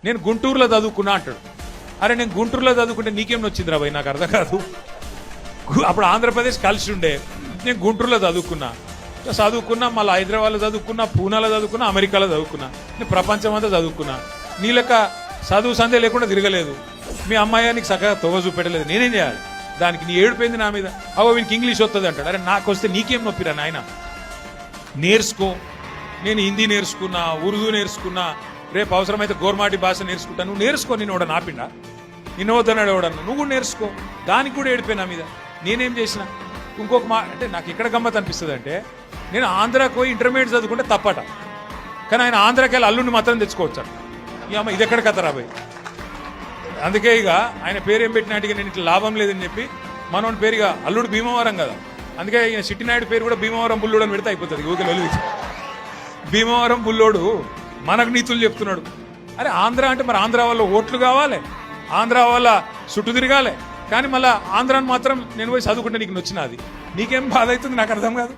నేను గుంటూరులో చదువుకున్నా అంటాడు. అరే నేను గుంటూరులో చదువుకుంటే నీకేం వచ్చింది రా భయ్, నాకు అర్థం కాదు. అప్పుడు ఆంధ్రప్రదేశ్ కలిసి ఉండే. నేను గుంటూరులో చదువుకున్నా మళ్ళీ హైదరాబాద్లో చదువుకున్నా, పూనాలో చదువుకున్నా, అమెరికాలో చదువుకున్నా, నేను ప్రపంచం అంతా చదువుకున్నా. నీ లెక్క చదువు సందే లేకుండా తిరగలేదు. మీ అమ్మాయి నీకు చక్కగా తొగ చూపెట్టలేదు, నేనేం చేయాలి దానికి? నీ ఏడిపోయింది నా మీద. అవో వీనికి ఇంగ్లీష్ వస్తుంది అంటాడు. అరే నాకు వస్తే నీకేం నొప్పిరా నాయన, నేర్చుకో. నేను హిందీ నేర్చుకున్నా, ఉర్దూ నేర్చుకున్నా, రేపు అవసరమైతే గోర్మాటి భాష నేర్చుకుంటా. నువ్వు నేర్చుకో. నేను ఎవడ నాపిండా? నిన్న వద్దన్నాడు ఎవడన్నా, నువ్వు కూడా నేర్చుకో. దానికి కూడా ఏడిపోయినా మీద. నేనేం చేసిన? ఇంకొక అంటే నాకు ఇక్కడ గమ్మత్ అనిపిస్తుంది అంటే, నేను ఆంధ్రాకి పోయి ఇంటర్మీడియట్ చదువుకుంటే తప్పట, కానీ ఆయన ఆంధ్రాకి వెళ్ళి అల్లుడిని మాత్రం తెచ్చుకోవచ్చాడు. ఈ అమ్మ ఇది ఎక్కడ కథ రాబోయ్. అందుకే ఇక ఆయన పేరు ఏం పెట్టినట్టుగా నేను ఇట్లా లాభం లేదని చెప్పి మనోని పేరుగా అల్లుడు భీమవరం కదా, అందుకే ఈయన చిట్టినాయుడు పేరు కూడా భీమవరం బుల్లోడు అని పెడితే అయిపోతుంది. ఊరికే భీమవరం బుల్లోడు మనకు నీతులు చెప్తున్నాడు. అరే ఆంధ్ర అంటే మరి ఆంధ్ర వాళ్ళ ఓట్లు కావాలి, ఆంధ్ర వాళ్ళ చుట్టూ తిరగాలి, కానీ మళ్ళీ ఆంధ్రాని మాత్రం నేను పోయి చదువుకుంటే నీకు నచ్చినది. నీకేం బాధ అవుతుంది నాకు అర్థం కాదు.